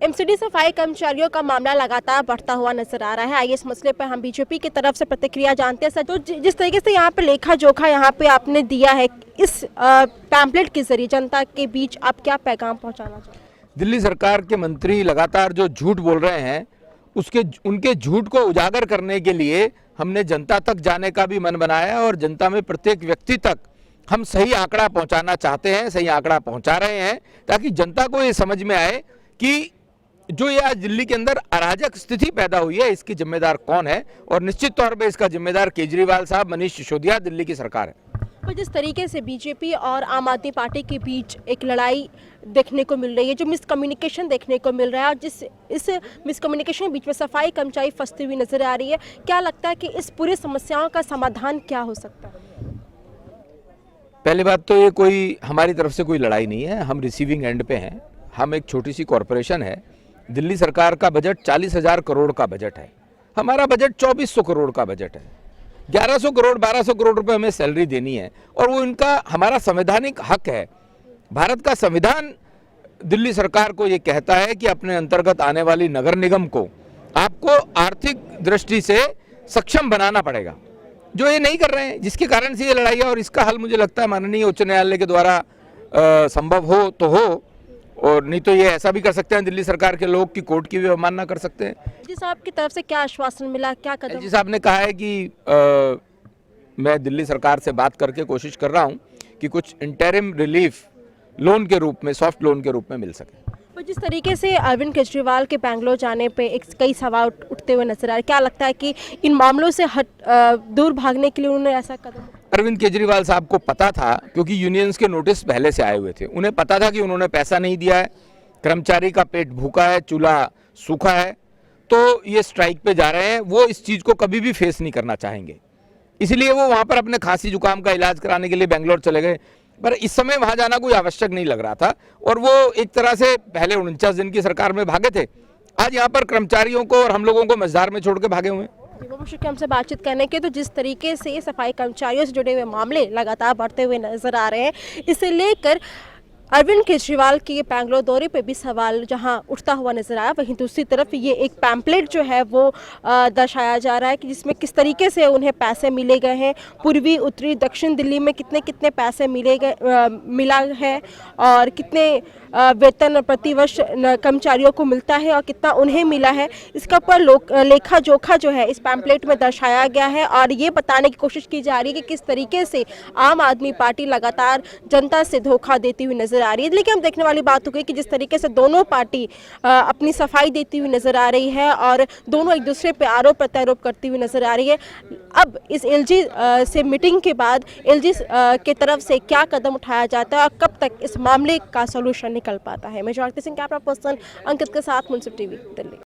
MCD सफाई कर्मचारियों का मामला लगातार बढ़ता हुआ नजर आ रहा है। आइए इस मसले पर हम बीजेपी की तरफ से प्रतिक्रिया जानते हैं। सर, तो जिस तरीके से यहाँ पे लेखा जोखा यहाँ पे आपने दिया है, इस पैम्पलेट के जरिए जनता के बीच आप क्या पैगाम पहुँचाना चाहते हैं? दिल्ली सरकार के मंत्री लगातार जो झूठ बोल रहे हैं उनके झूठ को उजागर करने के लिए हमने जनता तक जाने का भी मन बनाया और जनता में प्रत्येक व्यक्ति तक हम सही आंकड़ा पहुंचाना चाहते हैं, सही आंकड़ा पहुंचा रहे हैं, ताकि जनता को ये समझ में आए कि जो ये आज दिल्ली के अंदर अराजक स्थिति पैदा हुई है इसकी जिम्मेदार कौन है। और निश्चित तौर पे इसका जिम्मेदार केजरीवाल साहब, मनीष सिसोदिया, दिल्ली की सरकार है। पर जिस तरीके से बीजेपी और आम आदमी पार्टी के बीच एक लड़ाई देखने को मिल रही है, जो मिसकम्युनिकेशन देखने को मिल रहा है, और इस मिसकम्युनिकेशन के बीच में सफाई कर्मचारी फंसती हुई नजर आ रही है, क्या लगता है कि इस पूरी समस्याओं का समाधान क्या हो सकता है? पहली बात तो ये कोई हमारी तरफ से कोई लड़ाई नहीं है, हम रिसीविंग एंड पे हैं। हम एक छोटी सी कॉरपोरेशन है। दिल्ली सरकार का बजट 40,000 करोड़ का बजट है, हमारा बजट 2400 करोड़ का बजट है। 1100 करोड़ 1200 करोड़ रुपए हमें सैलरी देनी है और वो इनका हमारा संवैधानिक हक है। भारत का संविधान दिल्ली सरकार को ये कहता है कि अपने अंतर्गत आने वाली नगर निगम को आपको आर्थिक दृष्टि से सक्षम बनाना पड़ेगा, जो ये नहीं कर रहे हैं, जिसके कारण से ये लड़ाई है। और इसका हल मुझे लगता है माननीय उच्च न्यायालय के द्वारा संभव हो तो हो, और नहीं तो ये ऐसा भी कर सकते हैं दिल्ली सरकार के लोग कि कोर्ट की भी अवमानना कर सकते हैं। जी साहब की तरफ से क्या आश्वासन मिला, क्या कदम? जी साहब ने कहा है कि मैं दिल्ली सरकार से बात करके कोशिश कर रहा हूं कि कुछ इंटरिम रिलीफ लोन के रूप में, सॉफ्ट लोन के रूप में मिल सके। तो जिस तरीके से अरविंद केजरीवाल के बेंगलोर जाने पे कई सवाल उठते हुए नजर आ रहे, क्या लगता है कि इन मामलों से दूर भागने के लिए उन्होंने ऐसा कदम? अरविंद केजरीवाल साहब को पता था, क्योंकि यूनियंस के नोटिस पहले से आए हुए थे, उन्हें पता था कि उन्होंने पैसा नहीं दिया है, कर्मचारी का पेट भूखा है, चूल्हा सूखा है, तो ये स्ट्राइक पे जा रहे हैं। वो इस चीज़ को कभी भी फेस नहीं करना चाहेंगे, इसलिए वो वहाँ पर अपने खांसी जुकाम का इलाज कराने के लिए बेंगलोर चले गए। पर इस समय वहाँ जाना कोई आवश्यक नहीं लग रहा था और वो एक तरह से पहले 49 दिन की सरकार में भागे थे, आज यहाँ पर कर्मचारियों को और हम लोगों को मझधार में छोड़ के भागे हुए हैं। बहुत शुक्रिया हमसे बातचीत करने के। तो जिस तरीके से सफाई कर्मचारियों से जुड़े हुए मामले लगातार बढ़ते हुए नजर आ रहे हैं, इसे लेकर अरविंद केजरीवाल के बेंगलोर दौरे पे भी सवाल जहां उठता हुआ नजर आया, वहीं दूसरी तरफ ये एक पैम्पलेट जो है वो दर्शाया जा रहा है कि जिसमें किस तरीके से उन्हें पैसे मिले गए हैं, पूर्वी उत्तरी दक्षिण दिल्ली में कितने कितने पैसे मिला है और कितने वेतन प्रतिवर्ष कर्मचारियों को मिलता है और कितना उन्हें मिला है, इसका पर लेखा जोखा जो है इस पैम्पलेट में दर्शाया गया है। और ये बताने की कोशिश की जा रही है कि किस तरीके से आम आदमी पार्टी लगातार जनता से धोखा देती हुई नजर आ रही है। लेकिन हम देखने वाली बात हो गई कि जिस तरीके से दोनों पार्टी अपनी सफाई देती हुई नजर आ रही है और दोनों एक दूसरे पर आरोप प्रत्यारोप करती हुई नजर आ रही है। अब इस एलजी से मीटिंग के बाद एलजी के तरफ से क्या कदम उठाया जाता है और कब तक इस मामले का सोल्यूशन निकल पाता है। मैं ज्योति सिंह, कैमरा पर्सन अंकित के साथ, मुंसिफ टीवी, दिल्ली।